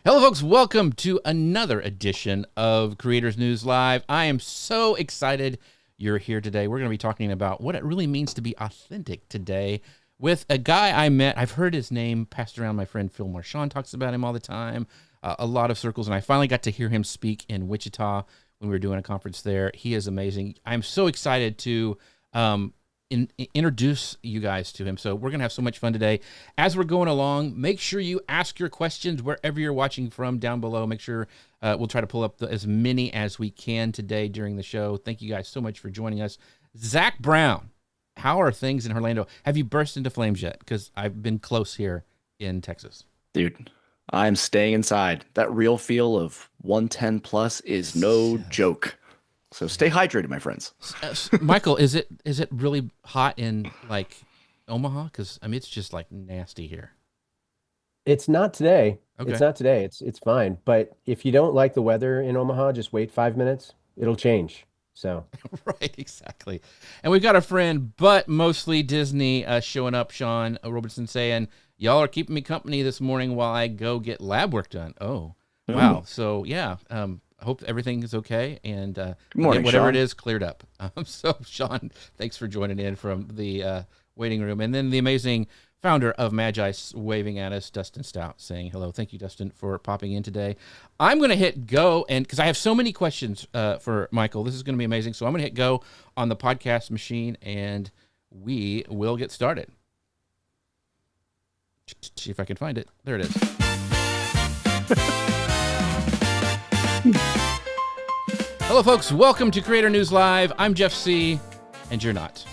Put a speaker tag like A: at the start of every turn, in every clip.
A: Hello, folks. Welcome to another edition of Creators News Live. I am so excited you're here today. We're going to be talking about what it really means to be authentic today with a guy I met. I've heard his name passed around. My friend Phil Marchand talks about him all the time, a lot of circles, and I finally got to hear him speak in Wichita when we were doing a conference there. He is amazing. I'm so excited to introduce you guys to him. So we're going to have so much fun today. As we're going along, make sure you ask your questions wherever you're watching from down below. Make sure we'll try to pull up as many as we can today during the show. Thank you guys so much for joining us. Zach Brown, how are things in Orlando? Have you burst into flames yet? Because I've been close here in Texas.
B: Dude, I'm staying inside. That real feel of 110 plus is no joke. So stay hydrated, my friends.
A: Michael, is it really hot in like Omaha? Because I mean, it's just like nasty here.
C: It's not today.
A: Okay.
C: It's not today. It's fine. But if you don't like the weather in Omaha, just wait 5 minutes. It'll change. So
A: Right, exactly. And we've got a friend, but mostly Disney, showing up, Sean Robertson, saying, y'all are keeping me company this morning while I go get lab work done. Oh, wow. So, yeah, I hope everything is okay and
B: Good morning,
A: whatever
B: Sean.
A: it is cleared up. So, Sean, thanks for joining in from the waiting room. And then the amazing founder of Magi waving at us, Dustin Stout, saying hello. Thank you, Dustin, for popping in today. I'm going to hit go, and because I have so many questions for Michael, this is going to be amazing. So I'm going to hit go on the podcast machine, and we will get started. See if I can find it. There it is. Hello, folks. Welcome to Creator News Live. I'm Jeff C., and you're not.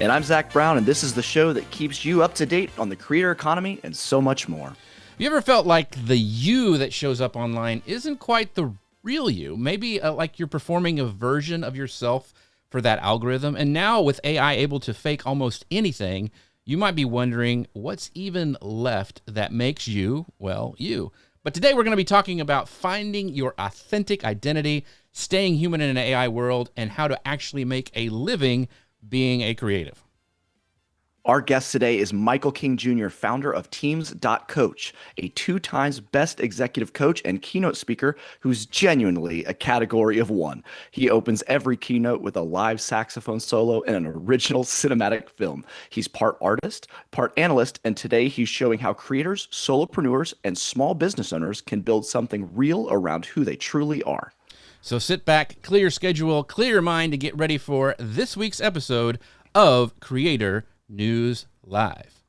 B: And I'm Zach Brown, and this is the show that keeps you up to date on the creator economy and so much more.
A: You ever felt like the you that shows up online isn't quite the real you? Maybe like you're performing a version of yourself for that algorithm. And now with AI able to fake almost anything, you might be wondering what's even left that makes you, well, you. But today we're going to be talking about finding your authentic identity, staying human in an AI world, and how to actually make a living being a creative.
B: Our guest today is Michael King Jr., founder of Teams.Coach, a 2 times best executive coach and keynote speaker who's genuinely a category of one. He opens every keynote with a live saxophone solo and an original cinematic film. He's part artist, part analyst, and today he's showing how creators, solopreneurs, and small business owners can build something real around who they truly are.
A: So sit back, clear your schedule, clear your mind to get ready for this week's episode of Creator News Live.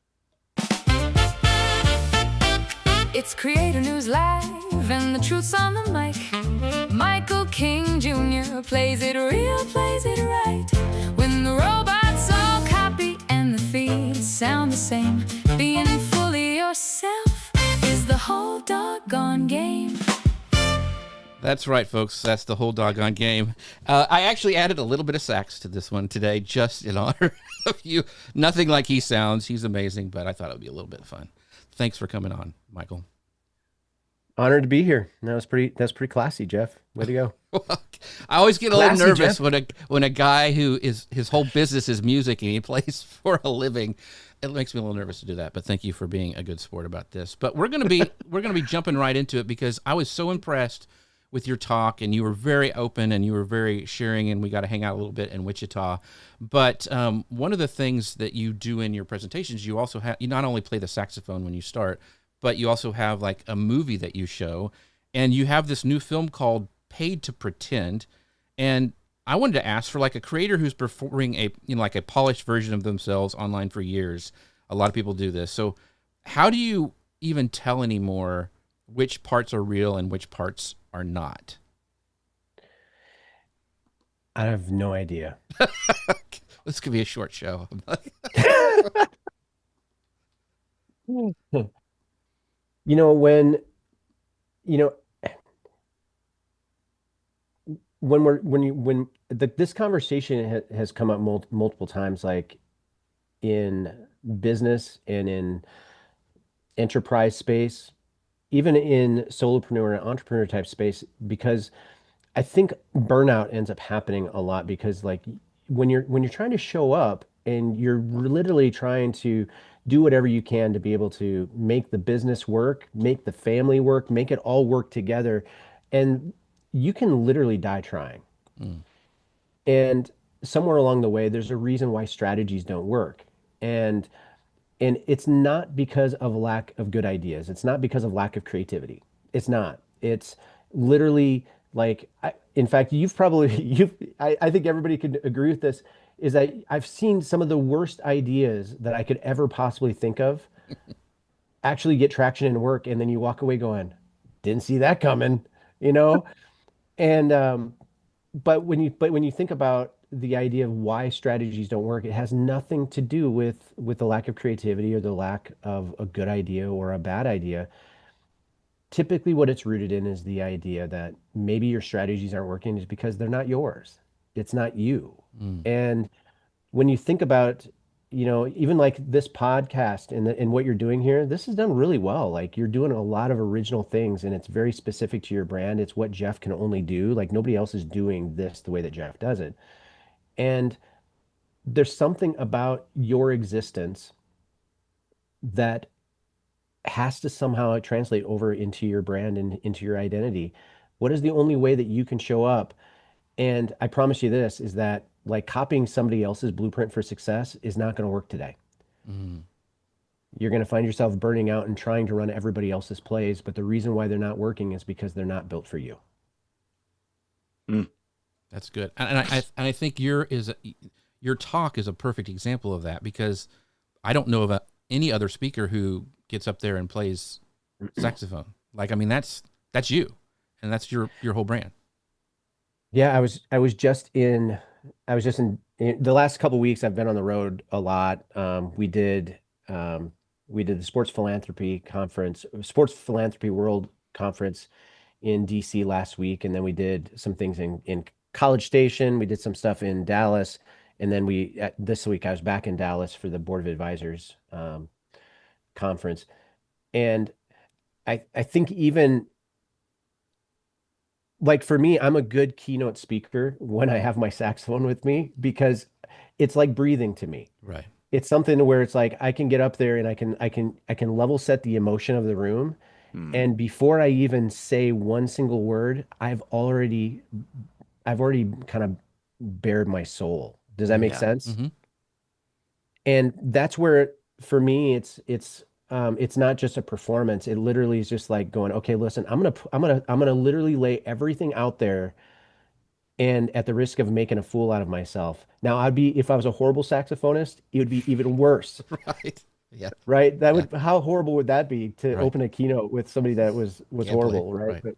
D: It's Creator News Live, and the truth's on the mic. Michael King Jr. plays it real, plays it right. When the robots all copy and the feeds sound the same, being fully yourself is the whole doggone game.
A: That's right, folks. That's the whole doggone game. I actually added a little bit of sax to this one today, just in honor of you. Nothing like he sounds. He's amazing, but I thought it would be a little bit of fun. Thanks for coming on, Michael.
C: honored to be here. That's pretty classy, Jeff. Way to go.
A: Well, I always get a little
C: Classy,
A: nervous
C: Jeff.
A: when a guy who is his whole business is music and he plays for a living. It makes me a little nervous to do that. But thank you for being a good sport about this. But we're gonna be jumping right into it because I was so impressed with your talk, and you were very open and you were very sharing, and we got to hang out a little bit in Wichita. But one of the things that you do in your presentations, you not only play the saxophone when you start, but you also have like a movie that you show, and you have this new film called Paid to Pretend. And I wanted to ask, for like a creator who's performing like a polished version of themselves online for years, a lot of people do this. So how do you even tell anymore which parts are real and which parts are not?
C: I have no idea.
A: This could be a short show.
C: When you know when this conversation has come up multiple times, like in business and in enterprise space, even in solopreneur and entrepreneur type space, because I think burnout ends up happening a lot because like when you're trying to show up and you're literally trying to do whatever you can to be able to make the business work, make the family work, make it all work together. And you can literally die trying.
A: Mm.
C: And somewhere along the way, there's a reason why strategies don't work. And it's not because of lack of good ideas. It's not because of lack of creativity. It's not. It's literally like, in fact, you've probably, I think everybody could agree with this, is that I've seen some of the worst ideas that I could ever possibly think of actually get traction and work. And then you walk away going, didn't see that coming, you know? And, but when you think about the idea of why strategies don't work, it has nothing to do with the lack of creativity or the lack of a good idea or a bad idea. Typically, what it's rooted in is the idea that maybe your strategies aren't working is because they're not yours. It's not you.
A: Mm.
C: And when you think about, even like this podcast and what you're doing here, this is done really well. Like you're doing a lot of original things and it's very specific to your brand. It's what Jeff can only do. Like nobody else is doing this the way that Jeff does it. And there's something about your existence that has to somehow translate over into your brand and into your identity. What is the only way that you can show up? And I promise you this is that like copying somebody else's blueprint for success is not going to work today.
A: Mm.
C: You're going to find yourself burning out and trying to run everybody else's plays, but the reason why they're not working is because they're not built for you.
B: Mm.
A: That's good. And I think your talk is a perfect example of that, because I don't know of any other speaker who gets up there and plays saxophone. Like, I mean, that's you, and that's your whole brand.
C: Yeah, I was just in the last couple of weeks. I've been on the road a lot. We did the Sports Philanthropy World Conference in DC last week, and then we did some things in College Station. We did some stuff in Dallas, and then this week I was back in Dallas for the Board of Advisors conference. And I think even like for me, I'm a good keynote speaker when I have my saxophone with me because it's like breathing to me.
A: Right.
C: It's something where it's like I can get up there and I can level set the emotion of the room.
B: Mm.
C: And before I even say one single word, I've already kind of bared my soul. Does that make
B: Yeah.
C: sense?
A: Mm-hmm.
C: And that's where for me it's not just a performance. It literally is just like going, okay, listen, I'm gonna literally lay everything out there, and at the risk of making a fool out of myself. Now, if I was a horrible saxophonist, it would be even worse,
A: Right. Yeah.
C: right?
A: Yeah.
C: How horrible would that be to
A: Right.
C: open a keynote with somebody that was
A: Can't play.
C: horrible, right?
A: Right.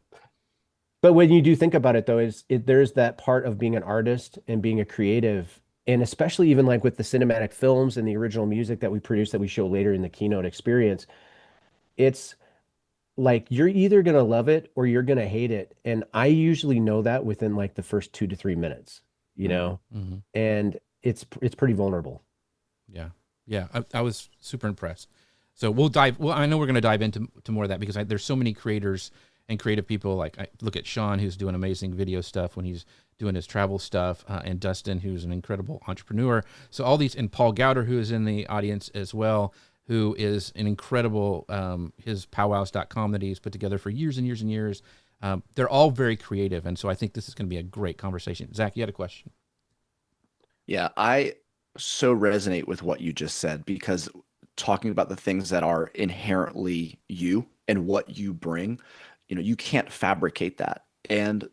C: But when you do think about it, though, there's that part of being an artist and being a creative, and especially even like with the cinematic films and the original music that we produce that we show later in the keynote experience, it's like you're either gonna love it or you're gonna hate it. And I usually know that within like the first 2 to 3 minutes, you know,
A: Mm-hmm.
C: and it's pretty vulnerable.
A: Yeah. Yeah. I was super impressed. So I know we're going to dive into more of that, because there's so many creators and creative people. Like I look at Sean, who's doing amazing video stuff when he's doing his travel stuff, and Dustin, who's an incredible entrepreneur. So all these, and Paul Gowder, who is in the audience as well, who is an incredible, his powwows.com that he's put together for years and years and years. They're all very creative. And so I think this is going to be a great conversation. Zach, you had a question.
B: Yeah, I so resonate with what you just said, because talking about the things that are inherently you and what you bring, you can't fabricate that. And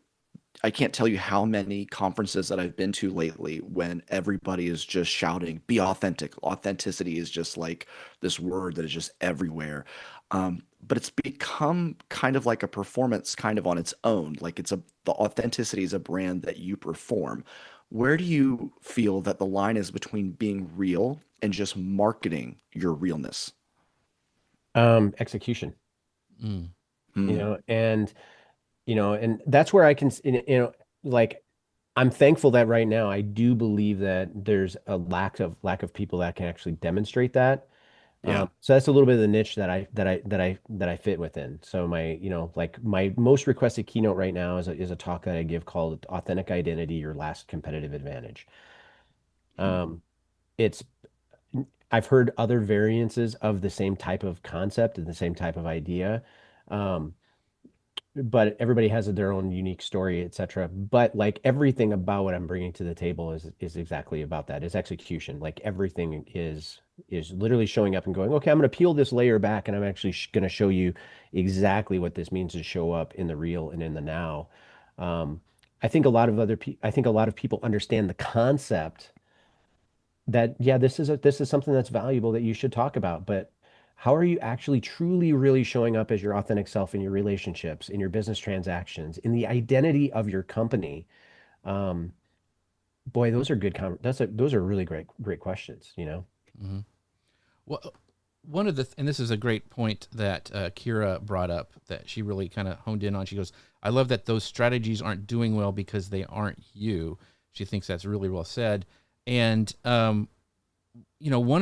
B: I can't tell you how many conferences that I've been to lately when everybody is just shouting, be authentic. Authenticity is just like this word that is just everywhere. But it's become kind of like a performance kind of on its own. Like the authenticity is a brand that you perform. Where do you feel that the line is between being real and just marketing your realness?
C: Execution,
A: Mm.
B: Hmm.
C: and that's where I can, like I'm thankful that right now I do believe that there's a lack of people that can actually demonstrate that.
B: Yeah.
C: So that's a little bit of the niche that I fit within. So like my most requested keynote right now is a talk that I give called Authentic Identity, Your Last Competitive Advantage.
B: Hmm.
C: Um, it's I've heard other variances of the same type of concept and the same type of idea. Um, but everybody has their own unique story, etc. But like everything about what I'm bringing to the table is exactly about that. It's execution. Like everything is literally showing up and going, okay, I'm going to peel this layer back, and I'm actually going to show you exactly what this means to show up in the real and in the now. Um, I think a lot of people understand the concept that, yeah, this is something that's valuable that you should talk about, but how are you actually truly really showing up as your authentic self in your relationships, in your business transactions, in the identity of your company? Um, Boy, those are those are really great questions, you know?
A: Hmm. Well, one of the, and this is a great point that Kira brought up that she really kind of honed in on. She goes, I love that those strategies aren't doing well because they aren't you. She thinks that's really well said. And, one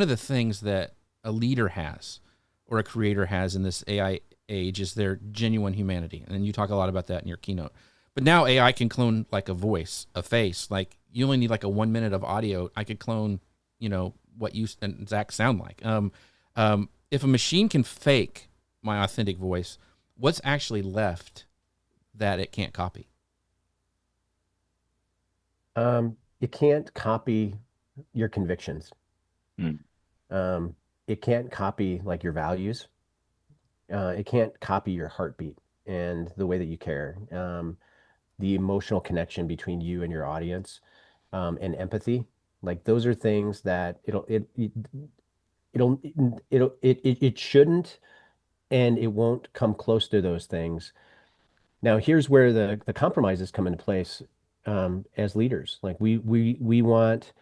A: of the things that a leader has or a creator has in this AI age is their genuine humanity. And you talk a lot about that in your keynote. But now AI can clone like a voice, a face. Like you only need like a 1 minute of audio. I could clone, what you and Zach sound like. If a machine can fake my authentic voice, what's actually left that it can't copy?
C: It can't copy your convictions.
B: Mm.
C: It can't copy like your values. It can't copy your heartbeat and the way that you care. The emotional connection between you and your audience, and empathy. Like those are things that it'll it shouldn't, and it won't come close to those things. Now, here's where the compromises come into place, as leaders. Like we want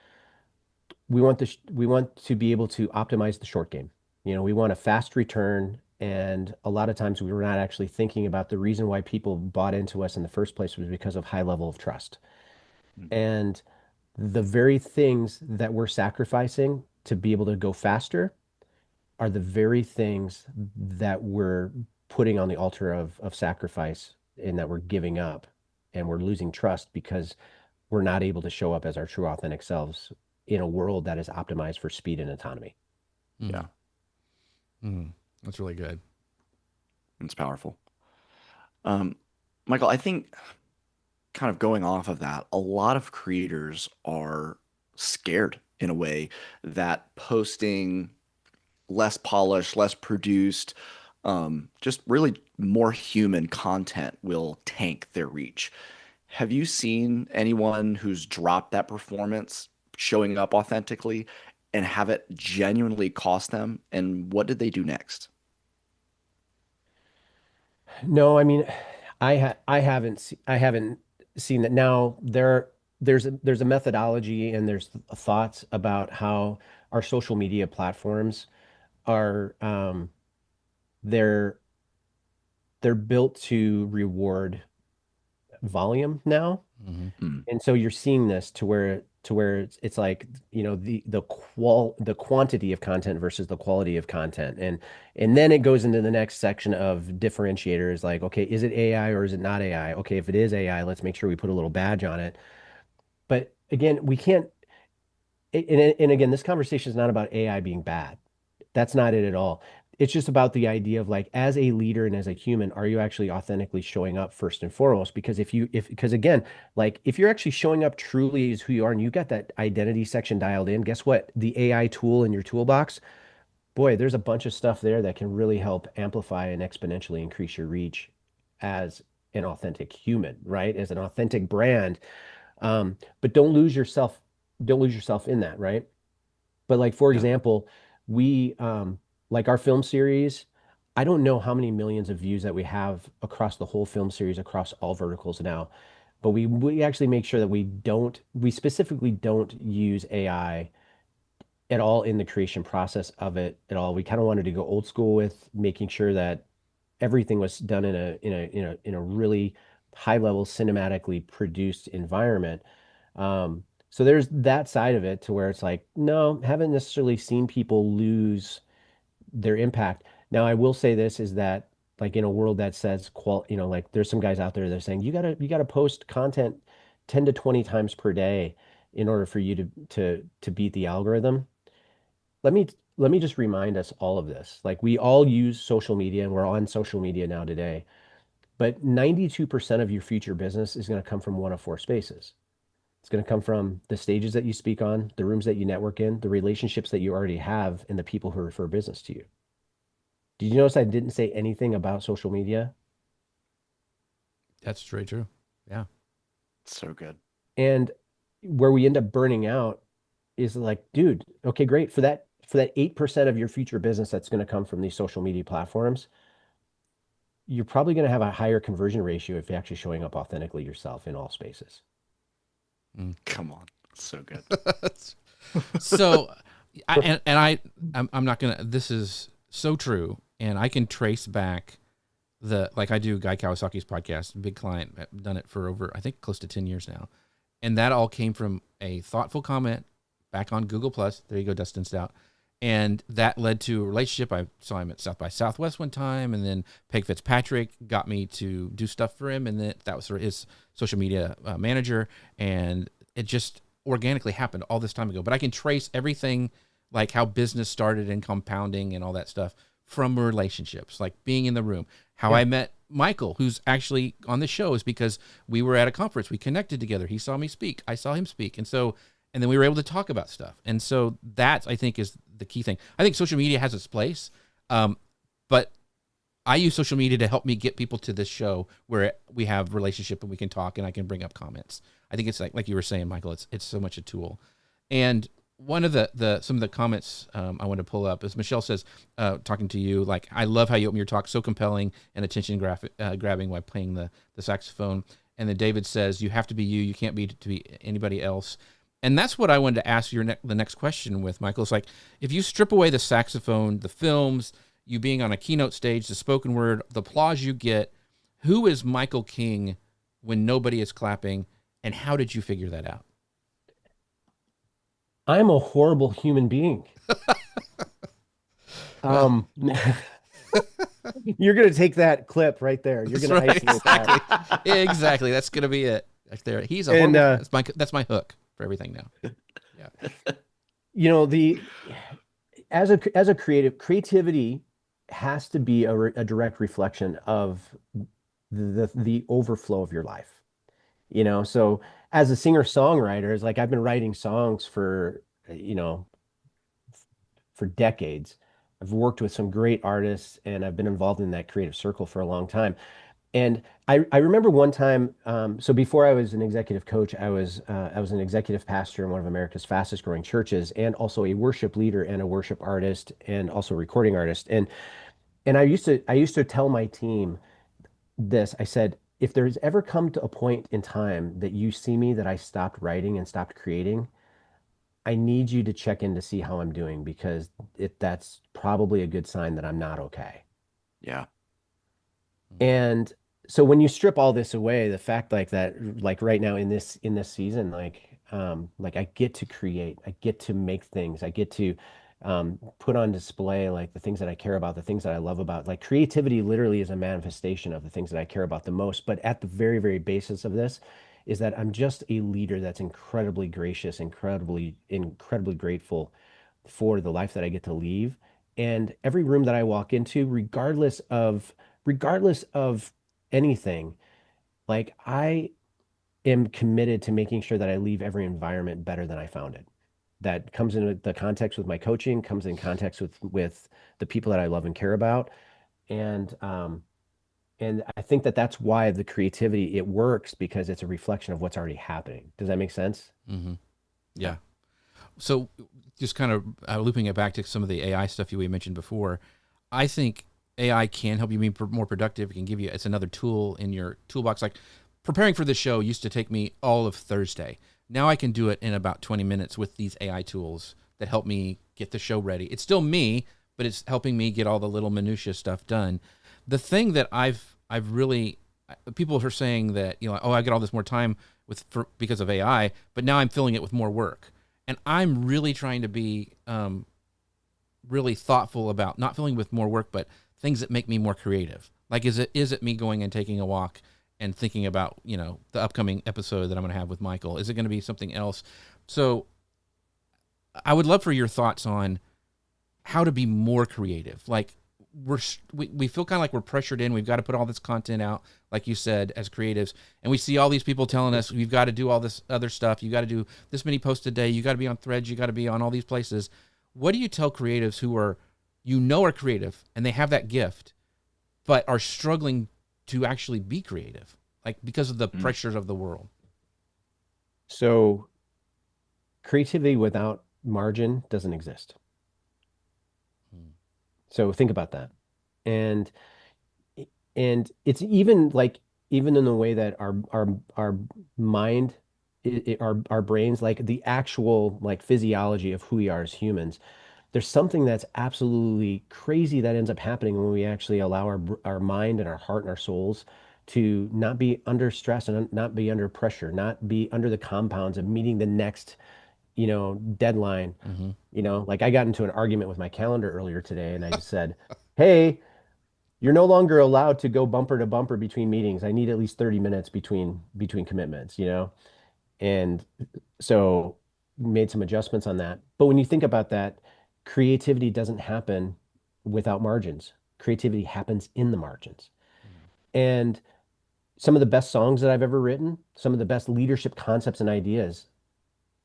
C: to be able to optimize the short game. We want a fast return, and a lot of times we were not actually thinking about the reason why people bought into us in the first place was because of high level of trust.
B: Mm.
C: And the very things that we're sacrificing to be able to go faster are the very things that we're putting on the altar of sacrifice, and that we're giving up, and we're losing trust because we're not able to show up as our true authentic selves in a world that is optimized for speed and autonomy.
B: Yeah.
A: That's really good.
B: It's powerful. Michael, I think kind of going off of that, a lot of creators are scared in a way that posting less polished, less produced, just really more human content will tank their reach. Have you seen anyone who's dropped that performance, showing up authentically, and have it genuinely cost them? And what did they do next?
C: No, I mean, I haven't seen that. Now there's a methodology, and there's thoughts about how our social media platforms are, they're they're built to reward volume now.
A: Hmm.
B: Mm.
C: And so you're seeing this to where it's like, the quantity of content versus the quality of content. And then it goes into the next section of differentiators, like, okay, is it AI or is it not AI? Okay, if it is AI, let's make sure we put a little badge on it. But again, we can't, and again, this conversation is not about AI being bad. That's not it at all. It's just about the idea of, like, as a leader and as a human, are you actually authentically showing up first and foremost? Because because again, like if you're actually showing up truly as who you are, and you got that identity section dialed in, guess what? The AI tool in your toolbox, boy, there's a bunch of stuff there that can really help amplify and exponentially increase your reach as an authentic human, right? As an authentic brand. But don't lose yourself in that, right? But like, for
B: Yeah.
C: example, we like our film series, I don't know how many millions of views that we have across the whole film series, across all verticals now. But we actually make sure that we specifically don't use AI at all in the creation process of it at all. We kind of wanted to go old school with making sure that everything was done in a really high level cinematically produced environment. So there's that side of it, to where it's like, no, haven't necessarily seen people lose their impact. Now, I will say this is that, like, in a world that says like there's some guys out there that are saying you gotta post content 10 to 20 times per day. in order for you to beat the algorithm. Let me just remind us all of this. Like, we all use social media, and we're on social media now today, but 92% of your future business is going to come from one of four spaces. It's going to come from the stages that you speak on, the rooms that you network in, the relationships that you already have, and the people who refer business to you. Did you notice I didn't say anything about social media?
A: That's very true. Yeah.
B: So good.
C: And where we end up burning out is like, dude, okay, great. For that 8% of your future business that's going to come from these social media platforms, you're probably going to have a higher conversion ratio if you're actually showing up authentically yourself in all spaces.
B: Come on. So good.
A: So, I'm not gonna. This is so true, and I can trace back like I do Guy Kawasaki's podcast, big client. I've done it for over, I think, close to 10 years now, and that all came from a thoughtful comment back on Google Plus. There you go, Dustin Stout. And that led to a relationship. I saw him at South by Southwest one time, and then Peg Fitzpatrick got me to do stuff for him, and that was sort of his social media manager, and it just organically happened all this time ago. But I can trace everything, like how business started and compounding and all that stuff, from relationships, like being in the room. How I met Michael, who's actually on the show, is because we were at a conference. We connected together. He saw me speak. I saw him speak. And then we were able to talk about stuff. And so that, I think, is the key thing. I think social media has its place, but I use social media to help me get people to this show where we have relationship and we can talk and I can bring up comments. I think it's like you were saying, Michael, it's so much a tool. And one of some of the comments I want to pull up is Michelle says, talking to you, like, I love how you open your talk, so compelling and attention grabbing while playing the saxophone. And then David says, you have to be you. You can't be to be anybody else. And that's what I wanted to ask the next question with, Michael. It's like, if you strip away the saxophone, the films, you being on a keynote stage, the spoken word, the applause you get, who is Michael King when nobody is clapping, and how did you figure that out?
C: I'm a horrible human being. You're going to take that clip right there. You're going to isolate that.
A: Exactly. That's going to be it. Right there. He's a horrible, that's my hook for everything now. Yeah.
C: You know, as a creativity has to be a direct reflection of the overflow of your life. You know, so as a singer-songwriter, it's like I've been writing songs for decades. I've worked with some great artists, and I've been involved in that creative circle for a long time. And I remember one time, so before I was an executive coach, I was an executive pastor in one of America's fastest growing churches, and also a worship leader and a worship artist, and also a recording artist. And I used to tell my team this. I said, if there's ever come to a point in time that you see me that I stopped writing and stopped creating, I need you to check in to see how I'm doing, because that's probably a good sign that I'm not okay.
B: Yeah.
C: And so when you strip all this away, the fact like that, like right now in this season, like I get to create, I get to make things, I get to put on display like the things that I care about, the things that I love about. Like, creativity literally is a manifestation of the things that I care about the most. But at the very, very basis of this is that I'm just a leader that's incredibly gracious, incredibly grateful for the life that I get to leave. And every room that I walk into, regardless of anything, like, I am committed to making sure that I leave every environment better than I found it. That comes into the context with my coaching, comes in context with the people that I love and care about. And I think that that's why the creativity, it works, because it's a reflection of what's already happening. Does that make sense?
A: Mm-hmm. Yeah. So just kind of looping it back to some of the AI stuff we mentioned before, I think AI can help you be more productive. It can give you, it's another tool in your toolbox. Like, preparing for this show used to take me all of Thursday. Now I can do it in about 20 minutes with these AI tools that help me get the show ready. It's still me, but it's helping me get all the little minutia stuff done. The thing that I've really, people are saying that, oh, I get all this more time because of AI, but now I'm filling it with more work. And I'm really trying to be really thoughtful about not filling with more work, but things that make me more creative. Like, is it me going and taking a walk and thinking about, the upcoming episode that I'm going to have with Michael? Is it going to be something else? So I would love for your thoughts on how to be more creative. Like we feel kind of like we're pressured in. We've got to put all this content out, like you said, as creatives, and we see all these people telling us we've got to do all this other stuff. You got to do this many posts a day. You got to be on Threads. You got to be on all these places. What do you tell creatives who are, are creative and they have that gift, but are struggling to actually be creative, like because of the pressures of the world?
C: So creativity without margin doesn't exist. So think about that. And it's even in the way that our mind, our brains, like the actual like physiology of who we are as humans, there's something that's absolutely crazy that ends up happening when we actually allow our mind and our heart and our souls to not be under stress and not be under pressure, not be under the compounds of meeting the next deadline. Like I got into an argument with my calendar earlier today and I just said, hey, you're no longer allowed to go bumper to bumper between meetings. I need at least 30 minutes between commitments, And so made some adjustments on that. But when you think about that, creativity doesn't happen without margins. Creativity happens in the margins. And some of the best songs that I've ever written, some of the best leadership concepts and ideas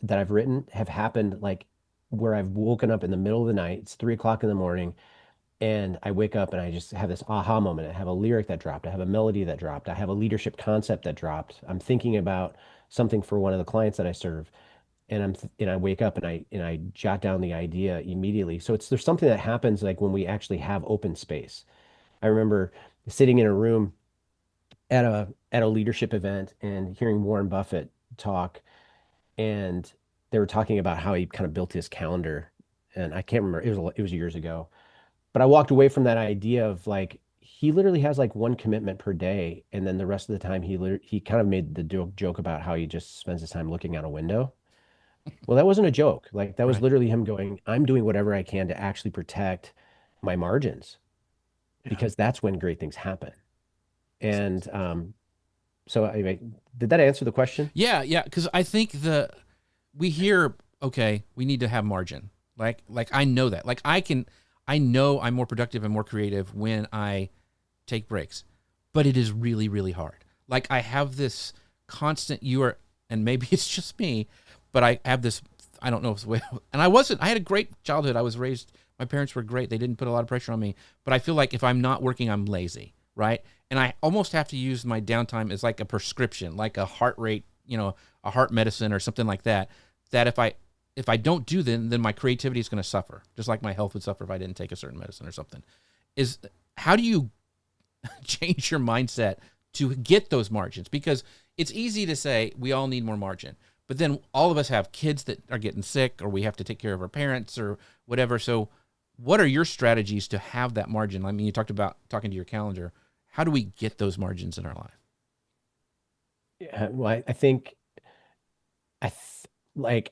C: that I've written have happened like where I've woken up in the middle of the night. It's 3 o'clock in the morning. And I wake up and I just have this aha moment. I have a lyric that dropped. I have a melody that dropped. I have a leadership concept that dropped. I'm thinking about something for one of the clients that I serve. And I wake up and I jot down the idea immediately. So there's something that happens like when we actually have open space. I remember sitting in a room at a leadership event and hearing Warren Buffett talk, and they were talking about how he kind of built his calendar. And I can't remember, it was years ago. But I walked away from that idea of like, he literally has like one commitment per day. And then the rest of the time he kind of made the joke about how he just spends his time looking out a window. Well, that wasn't a joke. Like that was
A: Right.
C: literally him going, I'm doing whatever I can to actually protect my margins because that's when great things happen. And so anyway, did that answer the question?
A: Yeah. Because I think we hear, okay, we need to have margin. Like I know that. Like I know I'm more productive and more creative when I take breaks, but it is really, really hard. Like I have this constant, and maybe it's just me, but I have this, I don't know if it's the way, and I had a great childhood. I was raised, my parents were great. They didn't put a lot of pressure on me, but I feel like if I'm not working, I'm lazy, right? And I almost have to use my downtime as like a prescription, like a heart rate, a heart medicine or something like that, that if I don't do then my creativity is going to suffer, just like my health would suffer if I didn't take a certain medicine or something. How do you change your mindset to get those margins? Because it's easy to say we all need more margin, but then all of us have kids that are getting sick or we have to take care of our parents or whatever. So what are your strategies to have that margin? I mean, you talked about talking to your calendar. How do we get those margins in our life?
C: Yeah, well, I think like,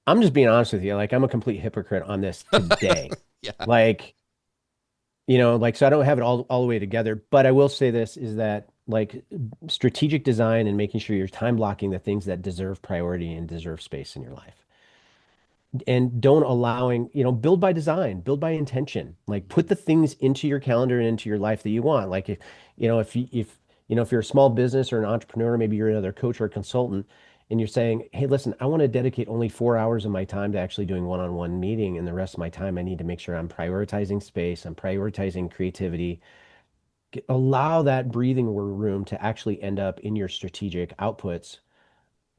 C: I'm just being honest with you. Like I'm a complete hypocrite on this today.
A: Yeah.
C: Like, so I don't have it all the way together, but I will say this is that like strategic design and making sure you're time blocking the things that deserve priority and deserve space in your life. And don't allowing, build by design, build by intention, like put the things into your calendar and into your life that you want. Like if you're a small business or an entrepreneur, maybe you're another coach or a consultant, and you're saying, hey, listen, I want to dedicate only 4 hours of my time to actually doing one-on-one meeting. And the rest of my time, I need to make sure I'm prioritizing space. I'm prioritizing creativity. Allow that breathing room to actually end up in your strategic outputs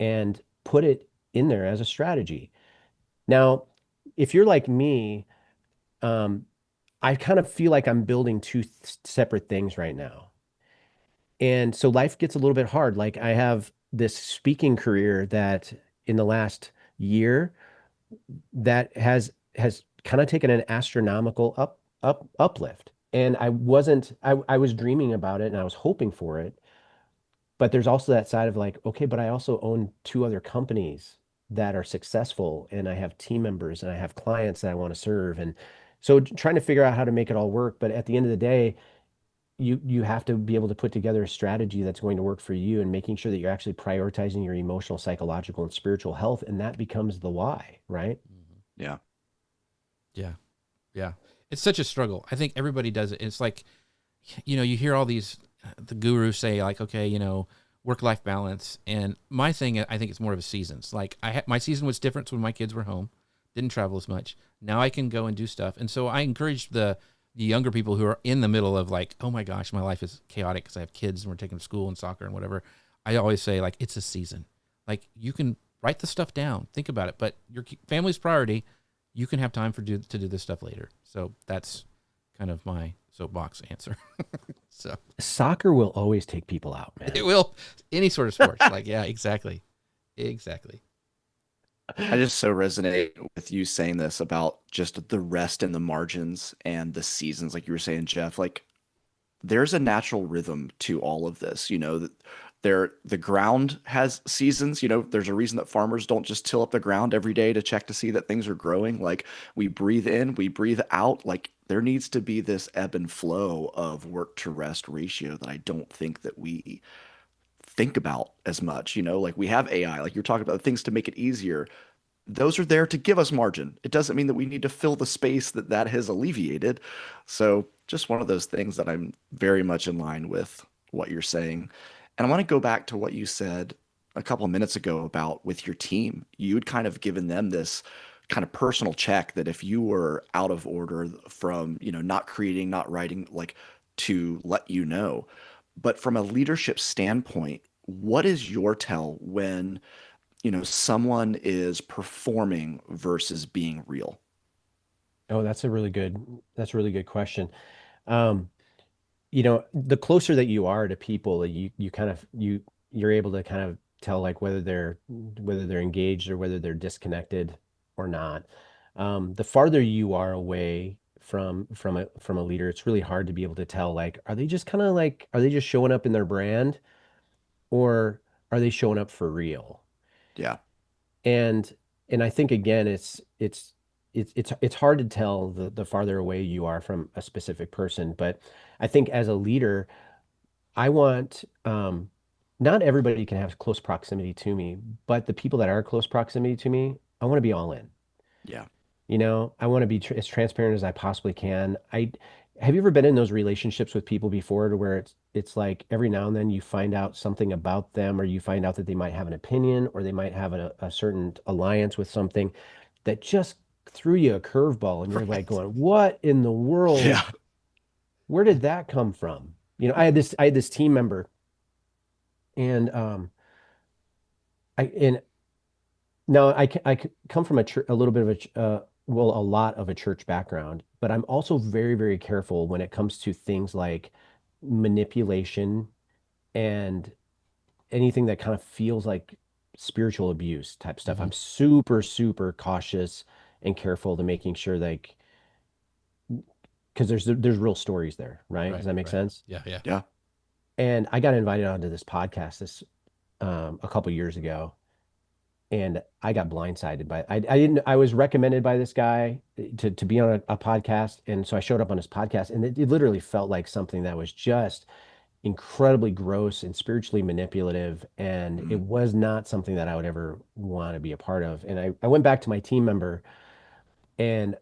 C: and put it in there as a strategy. Now, if you're like me, I kind of feel like I'm building two separate things right now. And so life gets a little bit hard. Like I have this speaking career that in the last year that has kind of taken an astronomical uplift. And I was dreaming about it and I was hoping for it. But there's also that side of like, okay, but I also own 2 other companies that are successful and I have team members and I have clients that I want to serve. And so trying to figure out how to make it all work. But at the end of the day, you have to be able to put together a strategy that's going to work for you, and making sure that you're actually prioritizing your emotional, psychological, and spiritual health. And that becomes the why, right?
B: Yeah.
A: Yeah. Yeah. It's such a struggle. I think everybody does it. It's like, you hear all these, the gurus say like, okay, work-life balance. And my thing, I think it's more of a seasons. Like my season was different when my kids were home, didn't travel as much. Now I can go and do stuff. And so I encourage the younger people who are in the middle of like, oh my gosh, my life is chaotic because I have kids and we're taking them to school and soccer and whatever. I always say like, it's a season. Like you can write the stuff down, think about it, but your family's priority. You can have time to do this stuff later. So that's kind of my soapbox answer. So
C: Soccer will always take people out, man.
A: it will, any sort of sports. Like, yeah, exactly.
B: I just so resonate with you saying this about just the rest and the margins and the seasons, like you were saying, Jeff. Like there's a natural rhythm to all of this, that the ground has seasons. There's a reason that farmers don't just till up the ground every day to check to see that things are growing. Like we breathe in, we breathe out. Like there needs to be this ebb and flow of work to rest ratio that I don't think that we think about as much. Like we have AI, like you're talking about things to make it easier. Those are there to give us margin. It doesn't mean that we need to fill the space that has alleviated. So just one of those things that I'm very much in line with what you're saying. And I want to go back to what you said a couple of minutes ago about with your team. You'd kind of given them this kind of personal check that if you were out of order from, not creating, not writing, like to let you know. But from a leadership standpoint, what is your tell when someone is performing versus being real?
C: Oh, that's a really good question. Um, the closer that you are to people, you kind of you're able to kind of tell like whether they're engaged or whether they're disconnected or not. The farther you are away from a leader, it's really hard to be able to tell like, are they just showing up in their brand, or are they showing up for real?
B: Yeah.
C: And I think again, it's hard to tell the farther away you are from a specific person. But I think as a leader, I want not everybody can have close proximity to me, but the people that are close proximity to me, I want to be all in.
B: Yeah.
C: I want to be as transparent as I possibly can. Have you ever been in those relationships with people before to where it's like every now and then you find out something about them, or you find out that they might have an opinion, or they might have a certain alliance with something that just threw you a curveball, and you're like going, what in the world?
B: Yeah.
C: Where did that come from? I had this team member, and now I come from a little bit of a lot of a church background, but I'm also very, very careful when it comes to things like manipulation and anything that kind of feels like spiritual abuse type stuff.
A: Mm-hmm.
C: I'm super, super cautious and careful to making sure like, because there's real stories there, right? Does that make sense?
A: Yeah.
B: Yeah.
C: And I got invited onto this podcast a couple years ago, and I got blindsided by I was recommended by this guy to be on a podcast, and so I showed up on his podcast, and it literally felt like something that was just incredibly gross and spiritually manipulative, and it was not something that I would ever want to be a part of. And I went back to my team member, and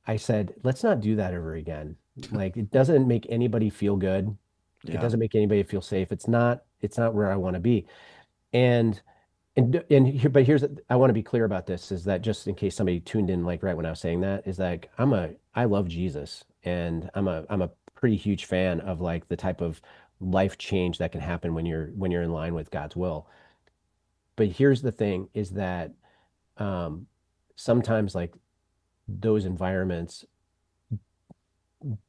C: I said, let's not do that ever again. Like, it doesn't make anybody feel good. It
B: Yeah.
C: doesn't make anybody feel safe. It's not where I want to be. And here's I want to be clear about this, is that just in case somebody tuned in like right when I was saying that, is like I love Jesus, and I'm a pretty huge fan of like the type of life change that can happen when you're in line with God's will. But here's the thing, is that sometimes like those environments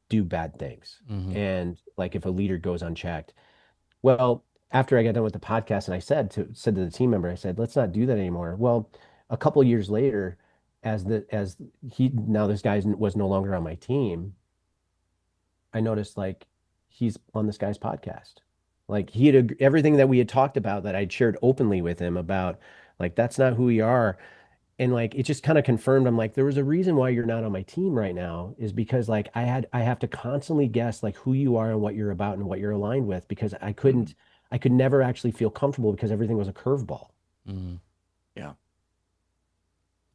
C: do bad things.
A: Mm-hmm.
C: And like if a leader goes unchecked, well, after I got done with the podcast, and I said to the team member, I said, let's not do that anymore. Well, a couple of years later, as this guy was no longer on my team, I noticed like he's on this guy's podcast. Like he had everything that we had talked about, that I'd shared openly with him about, like, that's not who we are. And like, it just kind of confirmed, I'm like, there was a reason why you're not on my team right now, is because like I have to constantly guess like who you are and what you're about and what you're aligned with, because I could never actually feel comfortable because everything was a curveball.
A: Mm.
B: Yeah.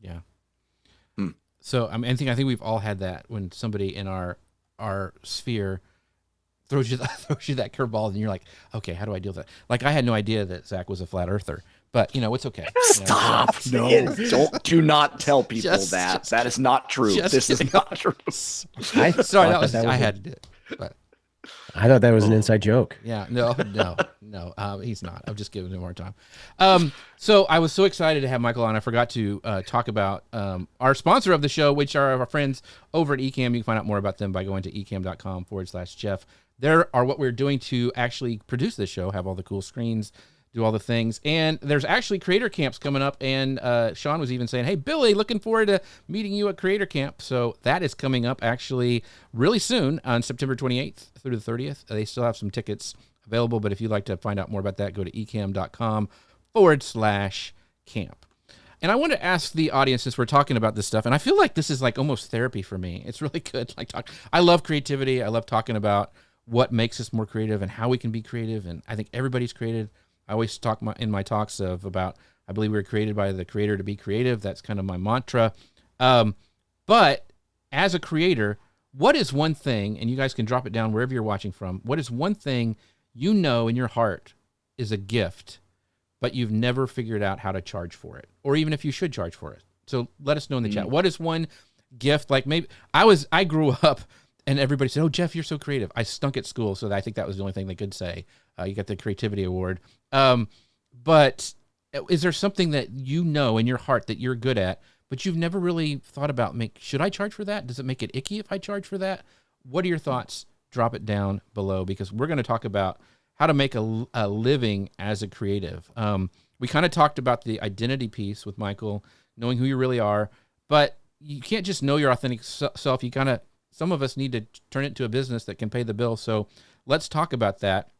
A: Yeah.
B: Hmm.
A: So I think we've all had that when somebody in our sphere throws you that curveball, and you're like, okay, how do I deal with that? Like, I had no idea that Zach was a flat earther, but it's okay.
B: Stop! No, do not tell people that. That is not true. This is not true.
A: Sorry, I had to do it, but
C: I thought that was an inside joke.
A: yeah, no, he's not. I'm just giving him more time. So I was so excited to have Michael on. I forgot to talk about our sponsor of the show, which are our friends over at Ecamm. You can find out more about them by going to ecamm.com/Jeff. There are what we're doing to actually produce this show, have all the cool screens, do all the things. And there's actually creator camps coming up. And Sean was even saying, hey, Billy, looking forward to meeting you at creator camp. So that is coming up actually really soon on September 28th through the 30th. They still have some tickets available, but if you'd like to find out more about that, go to ecamm.com/camp. And I want to ask the audience, since we're talking about this stuff, and I feel like this is like almost therapy for me. It's really good. I love creativity. I love talking about what makes us more creative and how we can be creative. And I think everybody's creative. I always talk in my talks about, I believe we were created by the creator to be creative. That's kind of my mantra. But as a creator, what is one thing, and you guys can drop it down wherever you're watching from, what is one thing you know in your heart is a gift, but you've never figured out how to charge for it, or even if you should charge for it? So let us know in the chat. What is one gift? Like, maybe I grew up and everybody said, oh, Jeff, you're so creative. I stunk at school, so I think that was the only thing they could say. You got the creativity award. But is there something that you know in your heart that you're good at, but you've never really thought about, should I charge for that? Does it make it icky if I charge for that? What are your thoughts? Drop it down below, because we're going to talk about how to make a living as a creative. We kind of talked about the identity piece with Michael, knowing who you really are, but you can't just know your authentic self. Some of us need to turn it into a business that can pay the bill. So let's talk about that,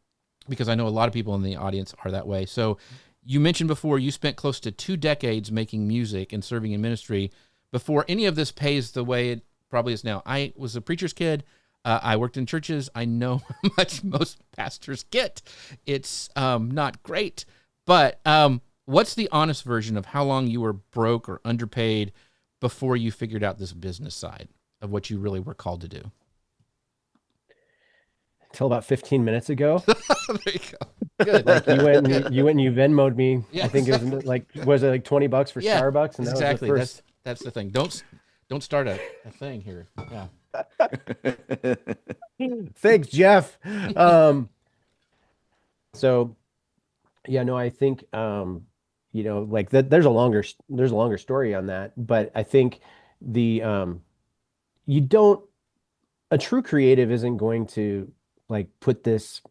A: because I know a lot of people in the audience are that way. So you mentioned before you spent close to 2 decades making music and serving in ministry before any of this pays the way it probably is now. I was a preacher's kid. I worked in churches. I know how much most pastors get. It's not great. But what's the honest version of how long you were broke or underpaid before you figured out this business side of what you really were called to do?
C: Until about 15 minutes ago.
A: There you go. Good.
C: Like you went and you Venmo'd me.
A: Yeah,
C: I think it was like $20 for Starbucks? And that
A: exactly.
C: was the first...
A: That's the thing. Don't start a thing here. Yeah.
C: Thanks, Jeff. So yeah, no, I think like there's a longer story on that, but I think a true creative isn't going to like put this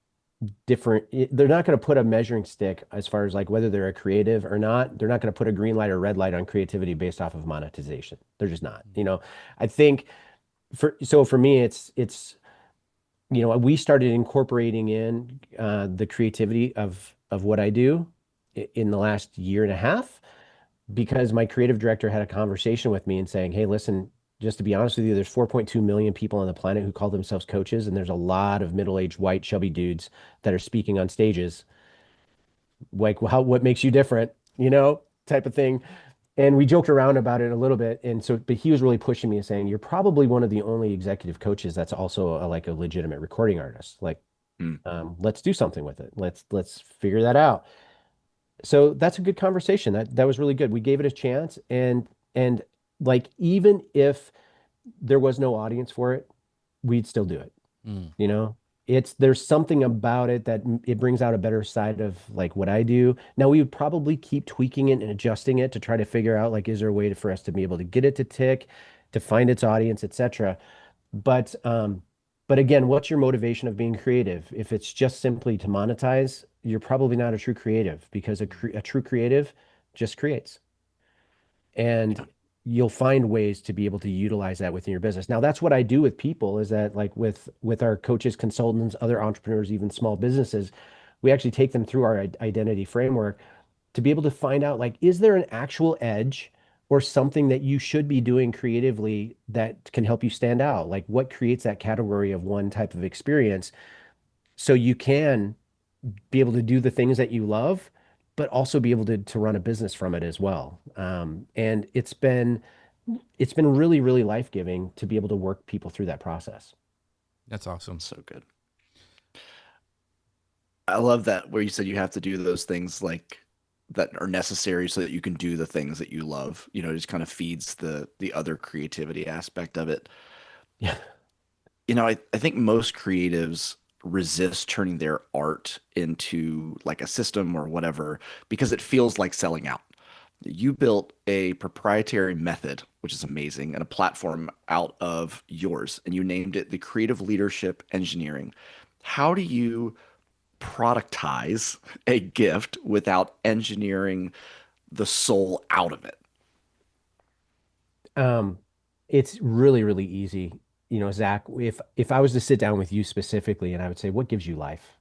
C: different, they're not going to put a measuring stick as far as like whether they're a creative or not. They're not going to put a green light or red light on creativity based off of monetization. They're just not. I think for me, it's we started incorporating in the creativity of what I do in the last year and a half, because my creative director had a conversation with me and saying, hey, listen, just to be honest with you, there's 4.2 million people on the planet who call themselves coaches, and there's a lot of middle-aged, white, chubby dudes that are speaking on stages. Like, what makes you different, type of thing. And we joked around about it a little bit. And so, but he was really pushing me and saying, you're probably one of the only executive coaches that's also a legitimate recording artist. Like, let's do something with it. Let's figure that out. So that's a good conversation. That was really good. We gave it a chance. And like, even if there was no audience for it, we'd still do it. There's something about it that it brings out a better side of like what I do. Now, we would probably keep tweaking it and adjusting it to try to figure out, like, is there a way for us to be able to get it to tick, to find its audience, etc. But again, what's your motivation of being creative? If it's just simply to monetize, you're probably not a true creative, because a true creative just creates. And you'll find ways to be able to utilize that within your business. Now, that's what I do with people, is that like with our coaches, consultants, other entrepreneurs, even small businesses, we actually take them through our identity framework to be able to find out, like, is there an actual edge or something that you should be doing creatively that can help you stand out? Like what creates that category of one type of experience so you can be able to do the things that you love, but also be able to run a business from it as well. And it's been really, really life-giving to be able to work people through that process.
A: That's awesome.
B: So good. I love that where you said you have to do those things like that are necessary so that you can do the things that you love. You know, it just kind of feeds the other creativity aspect of it.
C: Yeah.
B: You know, I think most creatives resist turning their art into like a system or whatever because it feels like selling out. You built a proprietary method, which is amazing, and a platform out of yours, and you named it the Creative Leadership Engineering. How do you productize a gift without engineering the soul out of it?
C: It's really, really easy. You know, Zach, if I was to sit down with you specifically and I would say, what gives you life?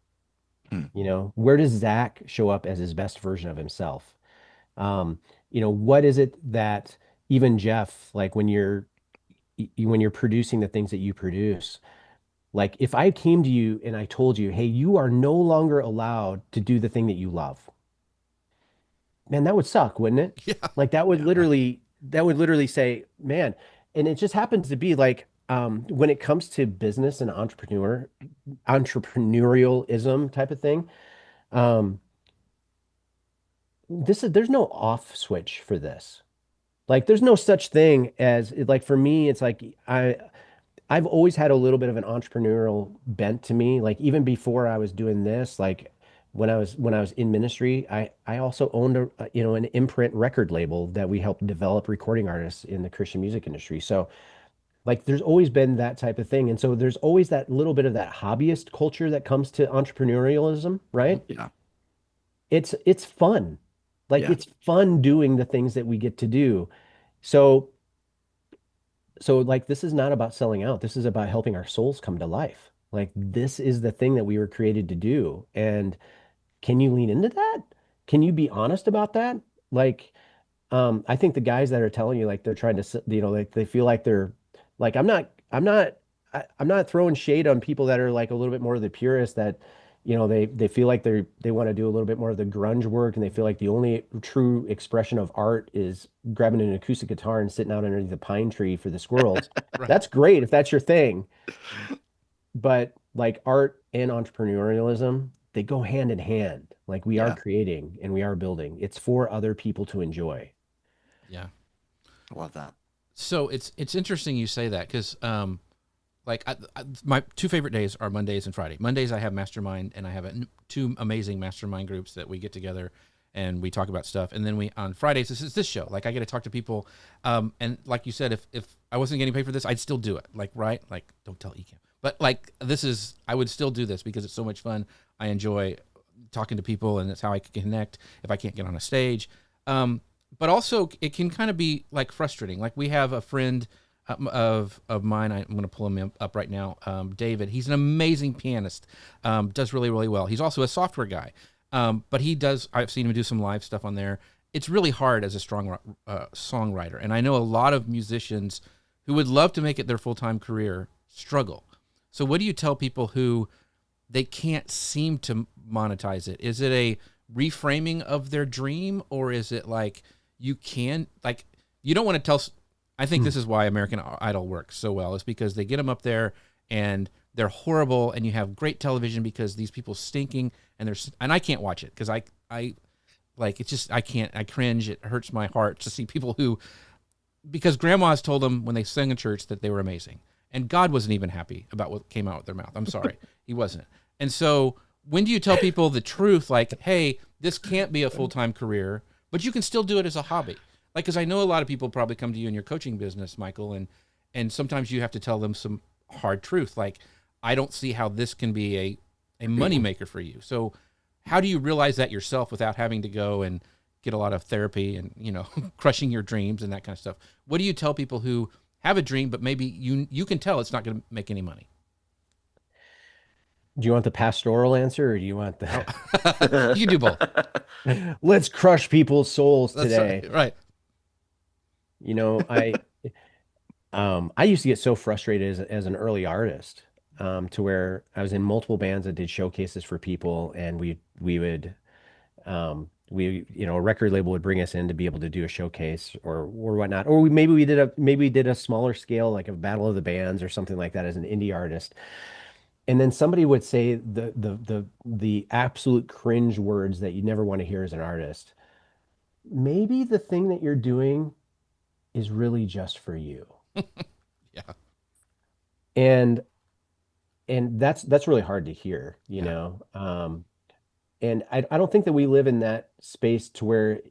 B: Hmm.
C: You know, where does Zach show up as his best version of himself? You know, what is it that even Jeff, like when you're producing the things that you produce, like if I came to you and I told you, hey, you are no longer allowed to do the thing that you love, man, that would suck, wouldn't it?
A: Yeah.
C: Like that would literally say, man, and it just happens to be like when it comes to business and entrepreneurialism type of thing, um, there's no off switch for this. Like there's no such thing as like for me, it's like I've always had a little bit of an entrepreneurial bent to me. Like even before I was doing this, like when I was in ministry, I also owned an imprint record label that we helped develop recording artists in the Christian music industry. So like there's always been that type of thing. And so there's always that little bit of that hobbyist culture that comes to entrepreneurialism, right?
B: Yeah.
C: It's fun. Like
B: Yeah.
C: it's fun doing the things that we get to do. So like this is not about selling out. This is about helping our souls come to life. Like this is the thing that we were created to do. And can you lean into that? Can you be honest about that? Like, I think the guys that are telling you like they're trying to, like they feel like they're like, I'm not throwing shade on people that are like a little bit more of the purists that, they feel like they want to do a little bit more of the grunge work and they feel like the only true expression of art is grabbing an acoustic guitar and sitting out underneath the pine tree for the squirrels.
A: Right.
C: That's great if that's your thing. But like art and entrepreneurialism, they go hand in hand. Like we are
B: Yeah.
C: creating and we are building. It's for other people to enjoy.
A: Yeah.
B: I love that.
A: So it's interesting you say that because like my two favorite days are Mondays and Friday. Mondays I have mastermind and I have two amazing mastermind groups that we get together and we talk about stuff. And then on Fridays this is this show. Like I get to talk to people. And like you said, if I wasn't getting paid for this, I'd still do it. Like right, like don't tell Ecam. But like I would still do this because it's so much fun. I enjoy talking to people and it's how I can connect if I can't get on a stage. But also it can kind of be like frustrating. Like we have a friend of mine. I'm going to pull him up right now. David, he's an amazing pianist, does really, really well. He's also a software guy. But I've seen him do some live stuff on there. It's really hard as a strong songwriter. And I know a lot of musicians who would love to make it their full-time career struggle. So what do you tell people who they can't seem to monetize it? Is it a reframing of their dream or is it like you don't want to tell... I think this is why American Idol works so well is because they get them up there and they're horrible and you have great television because these people stinking and I can't watch it because I cringe. It hurts my heart to see people because grandmas told them when they sang in church that they were amazing and God wasn't even happy about what came out of their mouth. I'm sorry. He wasn't. And so when do you tell people the truth? Like, hey, this can't be a full-time career, but you can still do it as a hobby. Like, because I know a lot of people probably come to you in your coaching business, Michael, and sometimes you have to tell them some hard truth. Like, I don't see how this can be a moneymaker for you. So how do you realize that yourself without having to go and get a lot of therapy and, crushing your dreams and that kind of stuff? What do you tell people who have a dream, but maybe you can tell it's not going to make any money?
C: Do you want the pastoral answer or do you want
A: You can do both.
C: Let's crush people's souls
A: That's
C: today?
A: right.
C: You know, I used to get so frustrated as an early artist, to where I was in multiple bands that did showcases for people, and we would a record label would bring us in to be able to do a showcase or whatnot, or maybe we did a smaller scale, like a battle of the bands or something like that as an indie artist. And then somebody would say the absolute cringe words that you never want to hear as an artist. Maybe the thing that you're doing is really just for you.
A: Yeah.
C: And that's really hard to hear, you
A: Yeah.
C: know. And I don't think that we live in that space to where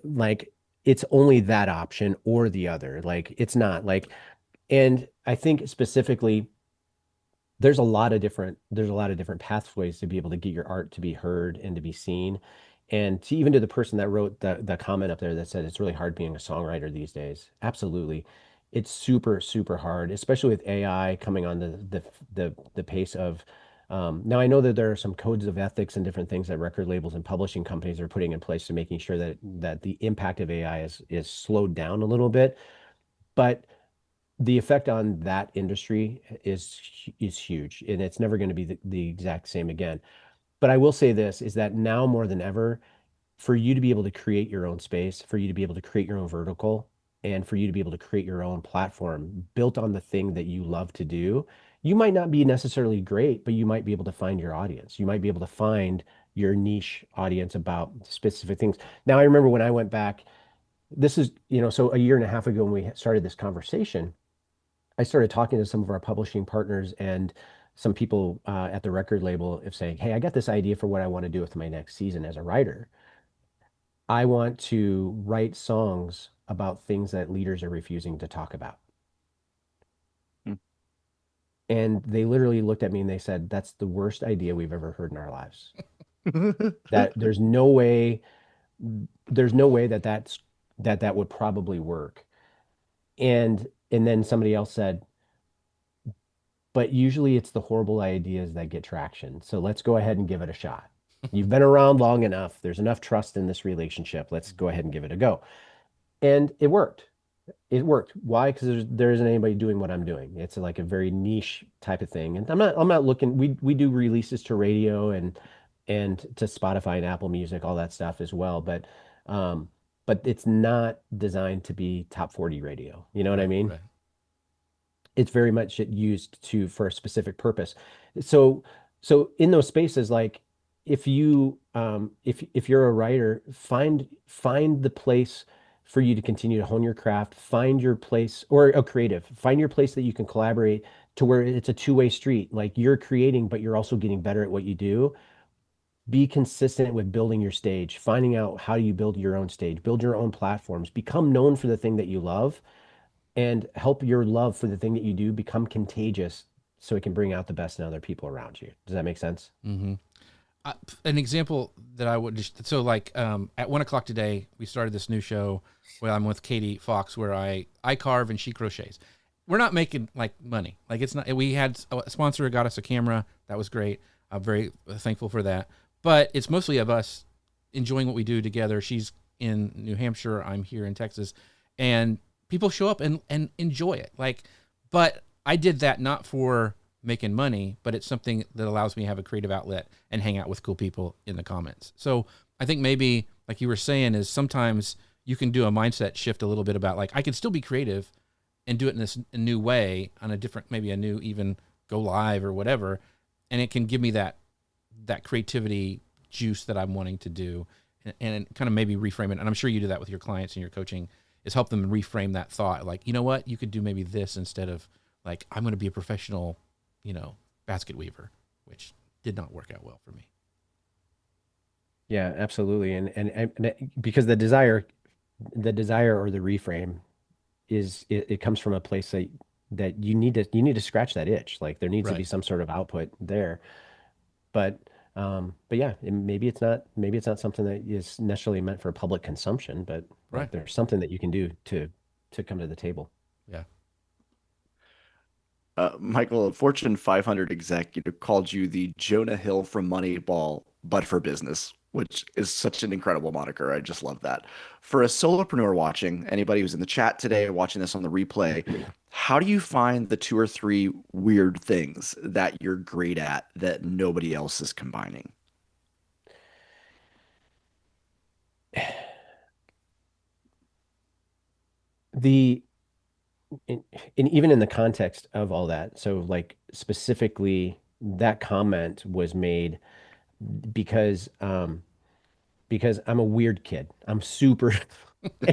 C: like it's only that option or the other. Like it's not like, and I think specifically there's a lot of different pathways to be able to get your art to be heard and to be seen. And even to the person that wrote the comment up there that said it's really hard being a songwriter these days. Absolutely. It's super, super hard, especially with AI coming on the pace of now I know that there are some codes of ethics and different things that record labels and publishing companies are putting in place to making sure that the impact of AI is slowed down a little bit. But the effect on that industry is huge, and it's never going to be the exact same again. But I will say this is that now more than ever, for you to be able to create your own space, for you to be able to create your own vertical, and for you to be able to create your own platform built on the thing that you love to do, you might not be necessarily great, but you might be able to find your audience. You might be able to find your niche audience about specific things. Now, I remember when I went back, this is, so a year and a half ago when we started this conversation, I started talking to some of our publishing partners and some people at the record label of saying, hey, I got this idea for what I want to do with my next season as a writer. I want to write songs about things that leaders are refusing to talk about.
B: Hmm.
C: And they literally looked at me and they said, that's the worst idea we've ever heard in our lives. That there's no way that would probably work. And then somebody else said, but usually it's the horrible ideas that get traction. So let's go ahead and give it a shot. You've been around long enough. There's enough trust in this relationship. Let's go ahead and give it a go. And it worked. It worked. Why? Because there isn't anybody doing what I'm doing. It's like a very niche type of thing. And I'm not looking, we do releases to radio and to Spotify and Apple Music, all that stuff as well. But it's not designed to be top 40 radio. You know what I mean?
A: Right.
C: It's very much used for a specific purpose. So in those spaces, like if you're a writer, find the place for you to continue to hone your craft, find your place, or a creative, find your place that you can collaborate to where it's a two-way street. Like you're creating, but you're also getting better at what you do. Be consistent with building your stage, finding out how you build your own stage, build your own platforms, become known for the thing that you love, and help your love for the thing that you do become contagious so it can bring out the best in other people around you. Does that make sense?
A: Mm-hmm. An example that I would just, so like at 1:00 today, we started this new show where I'm with Katie Fox, where I carve and she crochets. We're not making like money. Like it's not, we had a sponsor who got us a camera. That was great. I'm very thankful for that. But it's mostly of us enjoying what we do together. She's in New Hampshire. I'm here in Texas. And people show up and enjoy it. Like, but I did that not for making money, but it's something that allows me to have a creative outlet and hang out with cool people in the comments. So I think maybe, like you were saying, is sometimes you can do a mindset shift a little bit about like, I can still be creative and do it in this new way on a different, maybe a new, even go live or whatever. And it can give me that creativity juice that I'm wanting to do and kind of maybe reframe it. And I'm sure you do that with your clients and your coaching, is help them reframe that thought. Like, you know what, you could do maybe this instead of like, I'm going to be a professional, basket weaver, which did not work out well for me.
C: Yeah, absolutely. And because the desire or the reframe it comes from a place that you need to scratch that itch. Like there needs to be
A: Right.
C: some sort of output there. But yeah, maybe it's not something that is necessarily meant for public consumption, but
A: Right.
C: like there's something that you can do to come to the table.
A: Yeah.
B: Michael, a Fortune 500 exec, called you the Jonah Hill from Moneyball but for business, which is such an incredible moniker. I just love that. For a solopreneur watching, anybody who's in the chat today, watching this on the replay, how do you find the 2 or 3 weird things that you're great at that nobody else is combining?
C: The and even in the context of all that, so like specifically that comment was made because because I'm a weird kid. I'm super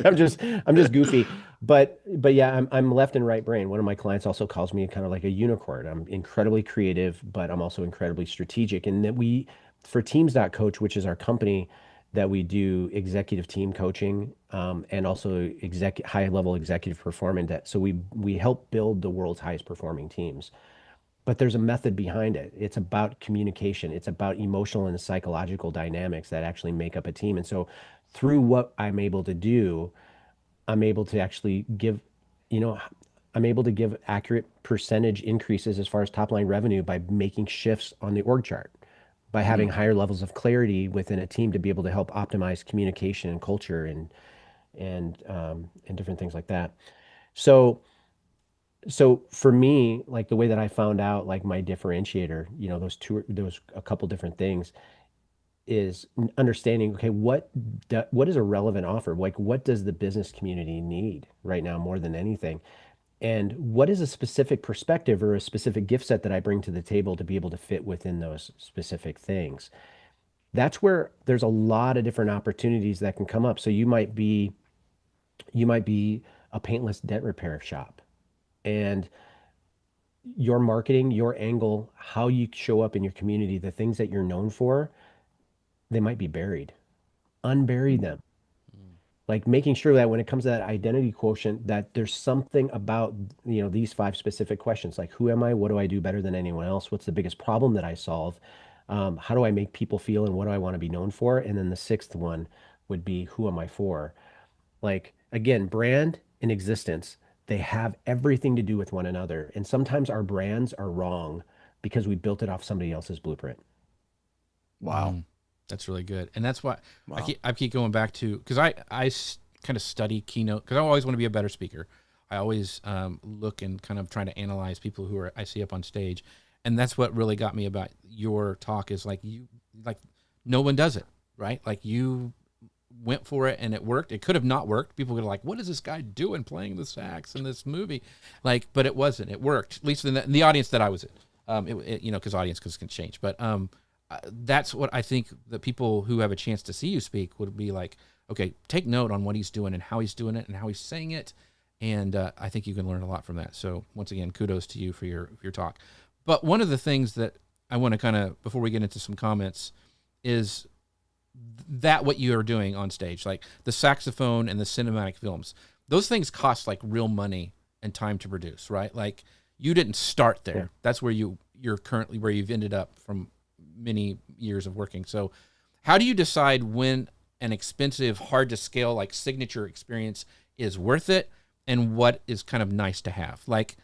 C: I'm just goofy. But yeah, I'm left and right brain. One of my clients also calls me kind of like a unicorn. I'm incredibly creative, but I'm also incredibly strategic. And that we for Teams.Coach, which is our company that we do executive team coaching, and also high level executive performance. So we help build the world's highest performing teams. But there's a method behind it. It's about communication. It's about emotional and psychological dynamics that actually make up a team. And so through what I'm able to do, I'm able to actually give, you know, I'm able to give accurate percentage increases as far as top line revenue by making shifts on the org chart, by having higher levels of clarity within a team to be able to help optimize communication and culture and different things like that. So for me, like the way that I found out like my differentiator, you know, those a couple different things is understanding, okay, what is a relevant offer? Like what does the business community need right now more than anything? And what is a specific perspective or a specific gift set that I bring to the table to be able to fit within those specific things? That's where there's a lot of different opportunities that can come up. So you might be a paintless dent repair shop, and your marketing, your angle, how you show up in your community, the things that you're known for, they might be buried. Unbury them. Like making sure that when it comes to that identity quotient, that there's something about, you know, these 5 specific questions, like who am I? What do I do better than anyone else? What's the biggest problem that I solve? How do I make people feel and what do I want to be known for? And then the 6th one would be who am I for? Like again, brand and existence, they have everything to do with one another. And sometimes our brands are wrong because we built it off somebody else's blueprint.
B: Wow.
A: That's really good. And that's why
B: Wow.
A: I keep going back to, because I kind of study keynote, because I always want to be a better speaker. I always look and kind of try to analyze people who I see up on stage. And that's what really got me about your talk is like no one does it, right? Like you went for it and it worked. It could have not worked. People were like, what is this guy doing playing the sax in this movie? Like, but it wasn't. It worked, at least in the audience that I was in. You know, because audience can change. But that's what I think the people who have a chance to see you speak would be like, okay, take note on what he's doing and how he's doing it and how he's saying it. And I think you can learn a lot from that. So once again, kudos to you for your talk. But one of the things that I want to kind of, before we get into some comments, is that what you are doing on stage, like the saxophone and the cinematic films, those things cost like real money and time to produce, right? Like you didn't start there.
C: Yeah.
A: That's where you're currently, where you've ended up from many years of working. So how do you decide when an expensive, hard to scale, like signature experience is worth it and what is kind of nice to have? Like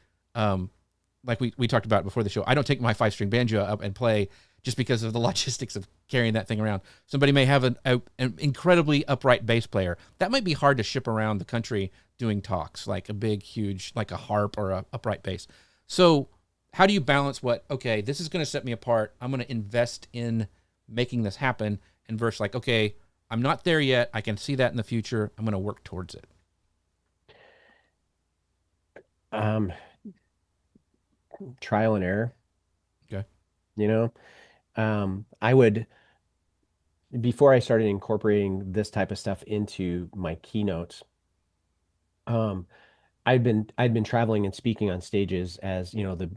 A: we talked about before the show, I don't take my 5-string banjo up and play just because of the logistics of carrying that thing around. Somebody may have an incredibly upright bass player. That might be hard to ship around the country doing talks, like a big, huge, like a harp or a upright bass. So how do you balance okay, this is going to set me apart. I'm going to invest in making this happen, and versus like, okay, I'm not there yet. I can see that in the future. I'm going to work towards it.
C: Trial and error.
A: Okay.
C: You know, I would, before I started incorporating this type of stuff into my keynotes, I'd been traveling and speaking on stages as, you know, the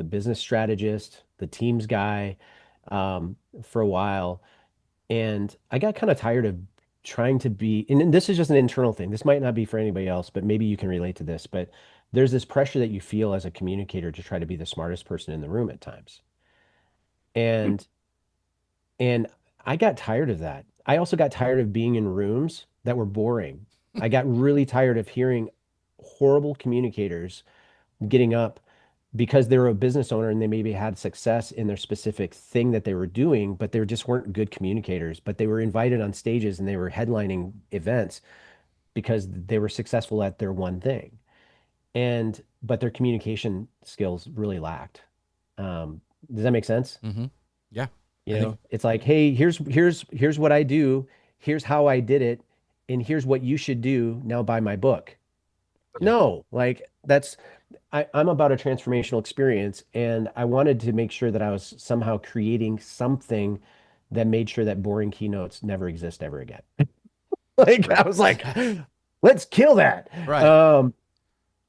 C: business strategist, the teams guy, for a while. And I got kind of tired of trying to be, and this is just an internal thing. This might not be for anybody else, but maybe you can relate to this. But there's this pressure that you feel as a communicator to try to be the smartest person in the room at times. And I got tired of that. I also got tired of being in rooms that were boring. I got really tired of hearing horrible communicators getting up, because they were a business owner and they maybe had success in their specific thing that they were doing, but they just weren't good communicators. But they were invited on stages and they were headlining events because they were successful at their one thing. But their communication skills really lacked. Does that make sense?
A: Mm-hmm. Yeah.
C: You know, it's like, hey, here's what I do, here's how I did it, and here's what you should do. Now buy my book.
A: Yeah.
C: No, like I'm about a transformational experience, and I wanted to make sure that I was somehow creating something that made sure that boring keynotes never exist ever again. Like I was like, let's kill that.
A: Right.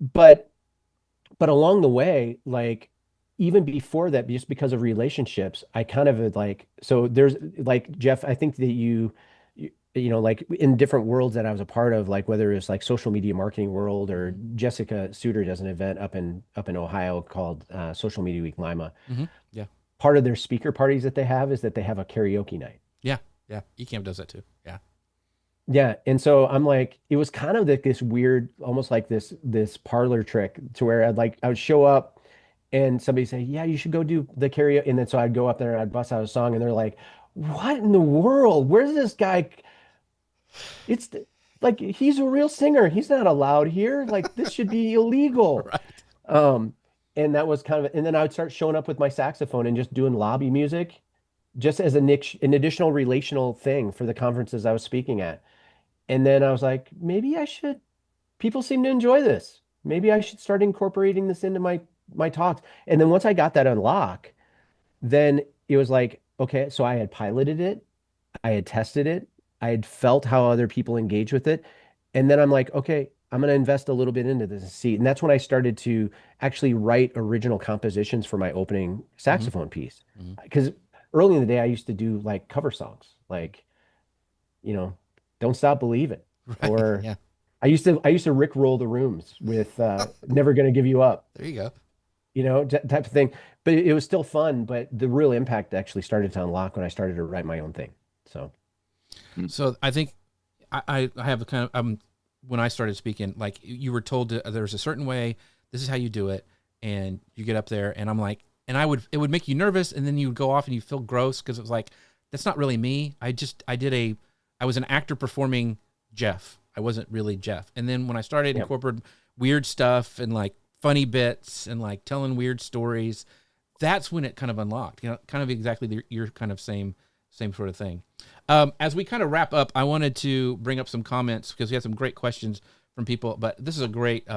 C: But along the way, like even before that, just because of relationships, I kind of like, so there's like, Jeff, I think that you know, like in different worlds that I was a part of, like whether it's like social media marketing world, or Jessica Suter does an event up in Ohio called Social Media Week Lima.
A: Mm-hmm. Yeah.
C: Part of their speaker parties that they have is that they have a karaoke night.
A: Yeah. Yeah. eCamp does that too. Yeah.
C: Yeah. And so I'm like, it was kind of like this weird, almost like this parlor trick to where I would show up and somebody say, yeah, you should go do the karaoke. And then so I'd go up there and I'd bust out a song and they're like, what in the world? Where's this guy? It's like, he's a real singer. He's not allowed here. Like this should be illegal.
A: Right.
C: And that was kind of, and then I would start showing up with my saxophone and just doing lobby music just as an additional relational thing for the conferences I was speaking at. And then I was like, maybe I should, people seem to enjoy this. Maybe I should start incorporating this into my talks. And then once I got that unlock, then it was like, okay, so I had piloted it, I had tested it, I had felt how other people engage with it. And then I'm like, okay, I'm going to invest a little bit into this and see. And that's when I started to actually write original compositions for my opening saxophone piece. Because early in the day, I used to do like cover songs, like, you know, Don't Stop Believing.
A: Right.
C: Or
A: Yeah.
C: I used to Rick roll the rooms with Never Gonna Give You Up,
A: There you go.
C: you know, type of thing. But it was still fun. But the real impact actually started to unlock when I started to write my own thing.
A: So I think I have a kind of, when I started speaking, like you were told there's a certain way, this is how you do it. And you get up there and I'm like, and it would make you nervous. And then you would go off and you feel gross because it was like, that's not really me. I was an actor performing Jeff. I wasn't really Jeff. And then when I started incorporating weird stuff and like funny bits and like telling weird stories, that's when it kind of unlocked, you know, kind of exactly your kind of same sort of thing. As we kind of wrap up, I wanted to bring up some comments because we had some great questions from people, but this is a great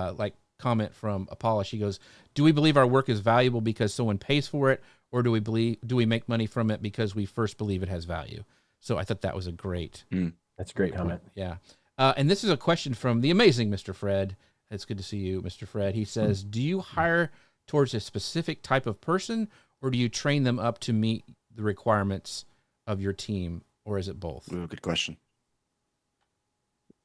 A: comment from Apollo. She goes, do we believe our work is valuable because someone pays for it, or do we make money from it because we first believe it has value? So I thought that was a great.
C: That's a great comment.
A: Yeah. And this is a question from the amazing Mr. Fred. It's good to see you, Mr. Fred. He says, do you hire towards a specific type of person, or do you train them up to meet the requirements of your team, or is it both?
B: Ooh, good question.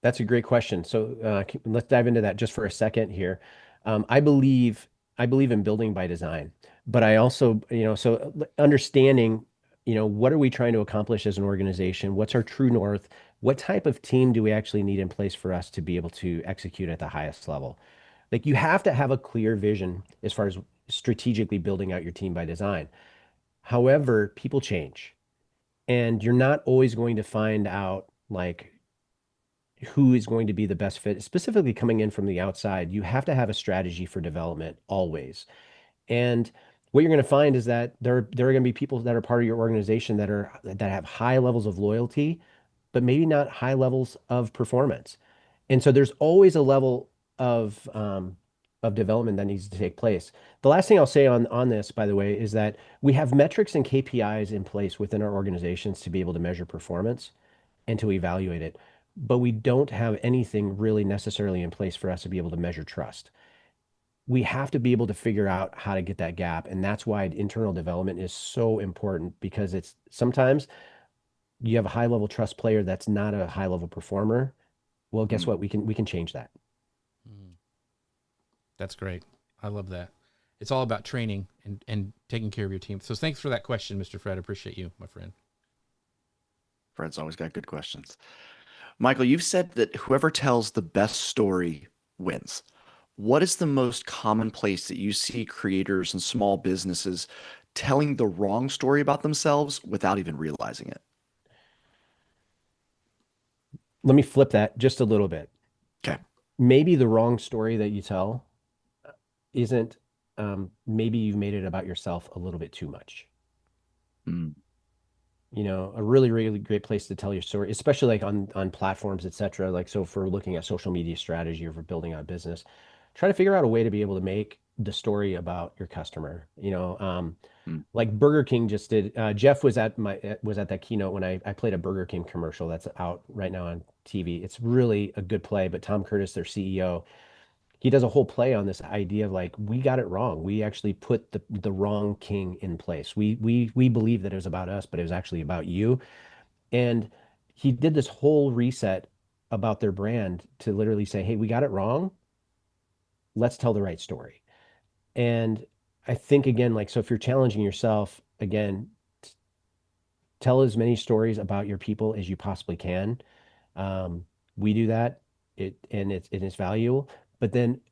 C: That's a great question. So let's dive into that just for a second here. I believe in building by design, but I also, so understanding, what are we trying to accomplish as an organization? What's our true north? What type of team do we actually need in place for us to be able to execute at the highest level? Like you have to have a clear vision as far as strategically building out your team by design. However, people change, and you're not always going to find out like who is going to be the best fit, specifically coming in from the outside. You have to have a strategy for development always. And what you're going to find is that there are going to be people that are part of your organization that have high levels of loyalty, but maybe not high levels of performance. And so there's always a level of development that needs to take place. The last thing I'll say on this, by the way, is that we have metrics and KPIs in place within our organizations to be able to measure performance and to evaluate it. But we don't have anything really necessarily in place for us to be able to measure trust. We have to be able to figure out how to get that gap. And that's why internal development is so important, because it's sometimes you have a high level trust player that's not a high level performer. Well, guess what? We can change that.
A: That's great. I love that. It's all about training and taking care of your team. So thanks for that question, Mr. Fred. I appreciate you, my friend.
B: Fred's always got good questions. Michael, you've said that whoever tells the best story wins. what is the most common place that you see creators and small businesses telling the wrong story about themselves without even realizing it?
C: Let me flip that just a little bit.
B: Okay.
C: Maybe the wrong story that you tell isn't, maybe you've made it about yourself a little bit too much.
B: Mm.
C: You know, a really, really great place to tell your story, especially like on platforms, et cetera. Like, so if we're looking at social media strategy or for building out business, try to figure out a way to be able to make the story about your customer. You know, like Burger King just did. Jeff was at that keynote when I played a Burger King commercial that's out right now on TV. It's really a good play, but Tom Curtis, their CEO, he does a whole play on this idea of like, we got it wrong. We actually put the wrong king in place. We believe that it was about us, but it was actually about you. And he did this whole reset about their brand to literally say, hey, we got it wrong. Let's tell the right story. And I think, again, like, so if you're challenging yourself, again, tell as many stories about your people as you possibly can. We do that, and it's valuable. But then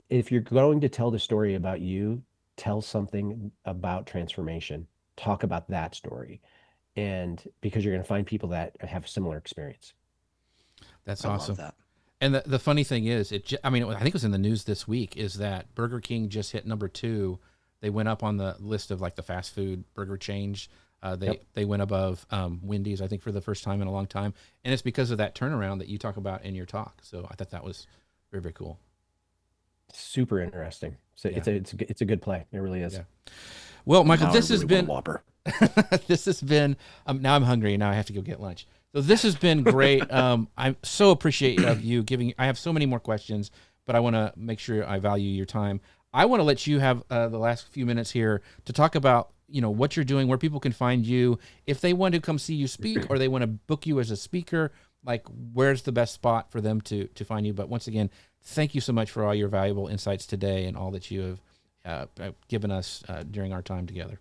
C: if you're going to tell the story about you, tell something about transformation. Talk about that story. And because you're going to find people that have a similar experience.
A: That's
B: I
A: awesome.
B: love that.
A: And the funny thing is, I mean, I think it was in the news this week, is that Burger King just hit number 2. They went up on the list of like the fast food burger change. They went above Wendy's, I think, for the first time in a long time. And it's because of that turnaround that you talk about in your talk. So I thought that was very, very cool.
C: Super interesting. So
A: Yeah.
C: it's a good play. It really is.
A: Yeah. Well, Michael,
B: Now
A: this
B: I
A: has
B: really
A: been
B: want a Whopper.
A: this has been now I'm hungry and now I have to go get lunch. So this has been great. I so appreciate of you giving. I have so many more questions, but I want to make sure I value your time. I want to let you have the last few minutes here to talk about, you know, what you're doing, where people can find you, if they want to come see you speak or they want to book you as a speaker. Like, where's the best spot for them to find you? But once again, thank you so much for all your valuable insights today and all that you have given us during our time together.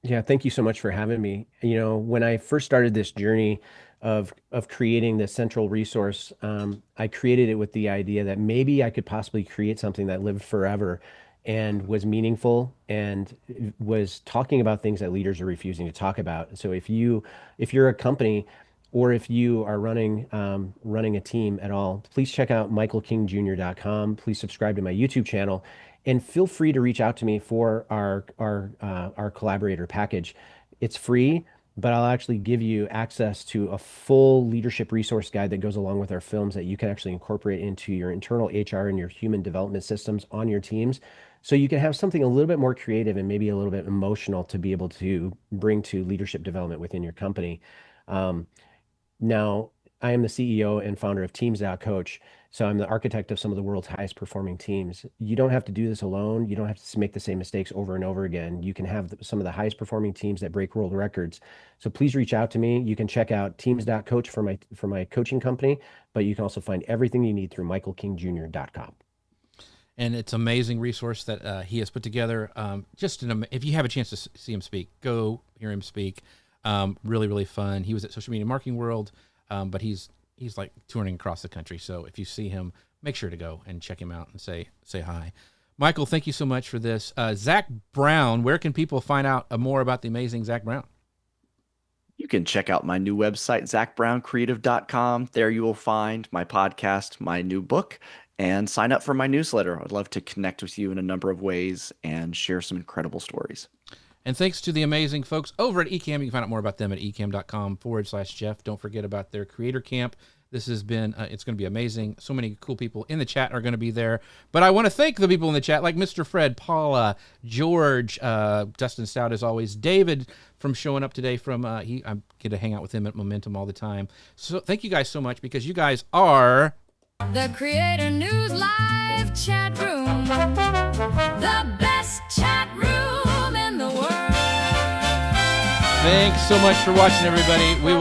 C: Yeah, thank you so much for having me. You know, when I first started this journey of creating this central resource, I created it with the idea that maybe I could possibly create something that lived forever and was meaningful and was talking about things that leaders are refusing to talk about. So if you're a company, or if you are running a team at all, please check out michaelkingjr.com. Please subscribe to my YouTube channel, and feel free to reach out to me for our collaborator package. It's free, but I'll actually give you access to a full leadership resource guide that goes along with our films that you can actually incorporate into your internal HR and your human development systems on your teams. So you can have something a little bit more creative and maybe a little bit emotional to be able to bring to leadership development within your company. Now, I am the CEO and founder of Teams.Coach, so I'm the architect of some of the world's highest performing teams. You don't have to do this alone. You don't have to make the same mistakes over and over again. You can have some of the highest performing teams that break world records. So please reach out to me. You can check out Teams.Coach for my coaching company, but you can also find everything you need through michaelkingjr.com.
A: And it's an amazing resource that he has put together. If you have a chance to see him speak, go hear him speak. Really, really fun. He was at Social Media Marketing World, but he's like touring across the country. So if you see him, make sure to go and check him out and say hi. Michael, thank you so much for this. Zach Brown, where can people find out more about the amazing Zach Brown?
B: You can check out my new website, zachbrowncreative.com. There you will find my podcast, my new book, and sign up for my newsletter. I'd love to connect with you in a number of ways and share some incredible stories.
A: And thanks to the amazing folks over at Ecamm. You can find out more about them at ecamm.com/Jeff. Don't forget about their creator camp. This has been, it's going to be amazing. So many cool people in the chat are going to be there. But I want to thank the people in the chat, like Mr. Fred, Paula, George, Dustin Stout, as always, David from showing up today from, I get to hang out with him at Momentum all the time. So thank you guys so much, because you guys are
D: The Creator News Live Chat Room, the best chat room in the world.
A: Thanks so much for watching, everybody. We will